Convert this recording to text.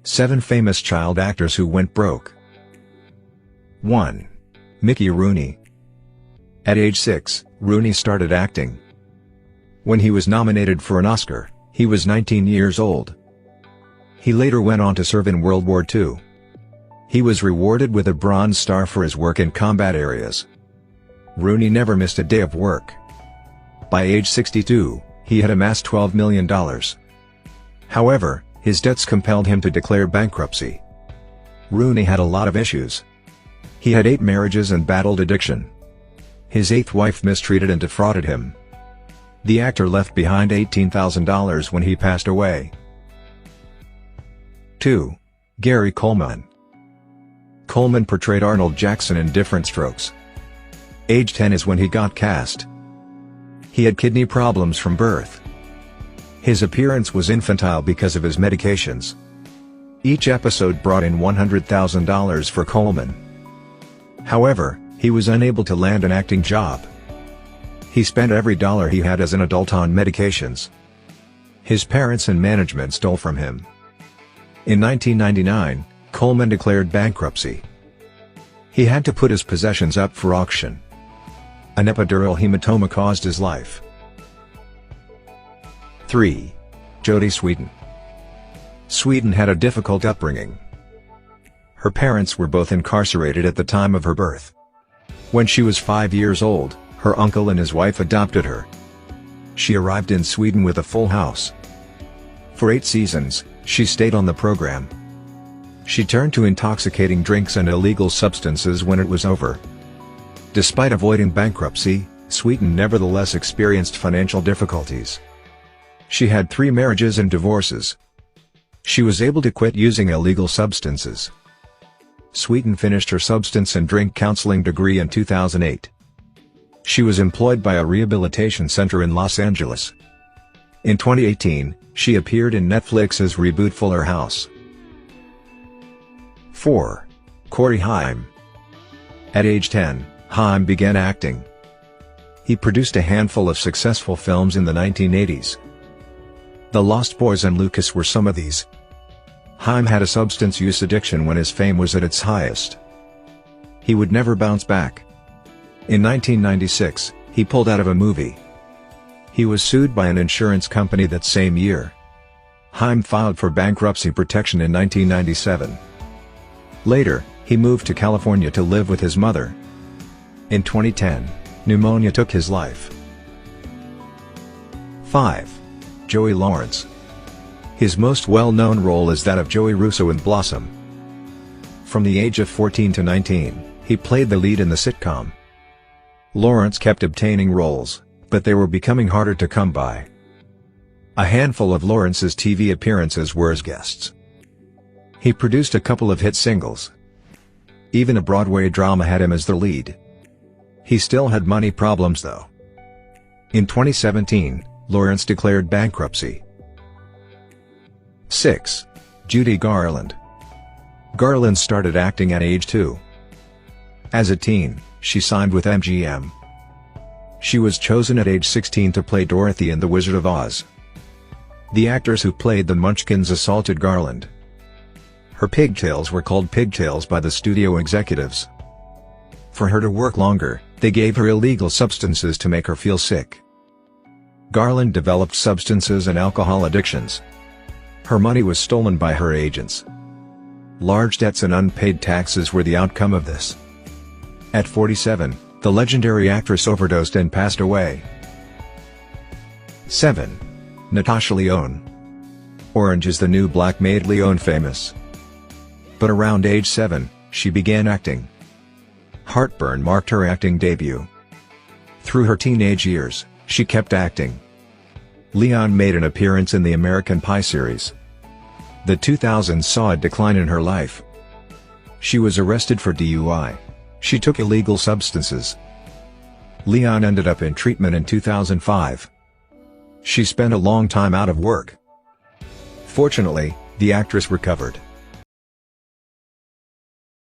7 famous child actors who went broke. 1. Mickey Rooney. At age 6, Rooney started acting. When he was nominated for an Oscar, he was 19 years old. He later went on to serve in World War II. He was rewarded with a Bronze Star for his work in combat areas. Rooney never missed a day of work. By age 62, he had amassed $12 million. However, his debts compelled him to declare bankruptcy. Rooney had a lot of issues. He had 8 marriages and battled addiction. His 8th wife mistreated and defrauded him. The actor left behind $18,000 when he passed away. 2. Gary Coleman. Coleman portrayed Arnold Jackson in Diff'rent Strokes. Age 10 is when he got cast. He had kidney problems from birth. His appearance was infantile because of his medications. Each episode brought in $100,000 for Coleman. However, he was unable to land an acting job. He spent every dollar he had as an adult on medications. His parents and management stole from him. In 1999, Coleman declared bankruptcy. He had to put his possessions up for auction. An epidural hematoma caused his life. 3. Jodie Sweetin. Sweetin had a difficult upbringing. Her parents were both incarcerated at the time of her birth. When she was 5 years old, her uncle and his wife adopted her. She arrived in Sweden with a full house. For 8 seasons, she stayed on the program. She turned to intoxicating drinks and illegal substances when it was over. Despite avoiding bankruptcy, Sweetin nevertheless experienced financial difficulties. She had 3 marriages and divorces. She was able to quit using illegal substances. Sweetin finished her substance and drink counseling degree in 2008. She was employed by a rehabilitation center in Los Angeles. In 2018, she appeared in Netflix's reboot Fuller House. 4. Corey Haim. At age 10, Haim began acting. He produced a handful of successful films in the 1980s. The Lost Boys and Lucas were some of these. Haim had a substance use addiction when his fame was at its highest. He would never bounce back. In 1996, he pulled out of a movie. He was sued by an insurance company that same year. Haim filed for bankruptcy protection in 1997. Later, he moved to California to live with his mother. In 2010, pneumonia took his life. 5. Joey Lawrence. His most well-known role is that of Joey Russo in Blossom. From the age of 14 to 19, he played the lead in the sitcom. Lawrence kept obtaining roles, but they were becoming harder to come by. A handful of Lawrence's TV appearances were as guests. He produced a couple of hit singles. Even a Broadway drama had him as the lead. He still had money problems though. In 2017, Lawrence declared bankruptcy. 6. Judy Garland. Garland started acting at age 2. As a teen, she signed with MGM. She was chosen at age 16 to play Dorothy in The Wizard of Oz. The actors who played the Munchkins assaulted Garland. Her pigtails were called pigtails by the studio executives. For her to work longer, they gave her illegal substances to make her feel sick. Garland developed substances and alcohol addictions. Her money was stolen by her agents. Large debts and unpaid taxes were the outcome of this. At 47, the legendary actress overdosed and passed away. 7. Natasha Lyonne. Orange is the New Black made Lyonne famous. But around age 7, she began acting. Heartburn marked her acting debut. Through her teenage years, she kept acting. Lyonne made an appearance in the American Pie series. The 2000s saw a decline in her life. She was arrested for DUI. She took illegal substances. Lyonne ended up in treatment in 2005. She spent a long time out of work. Fortunately, the actress recovered.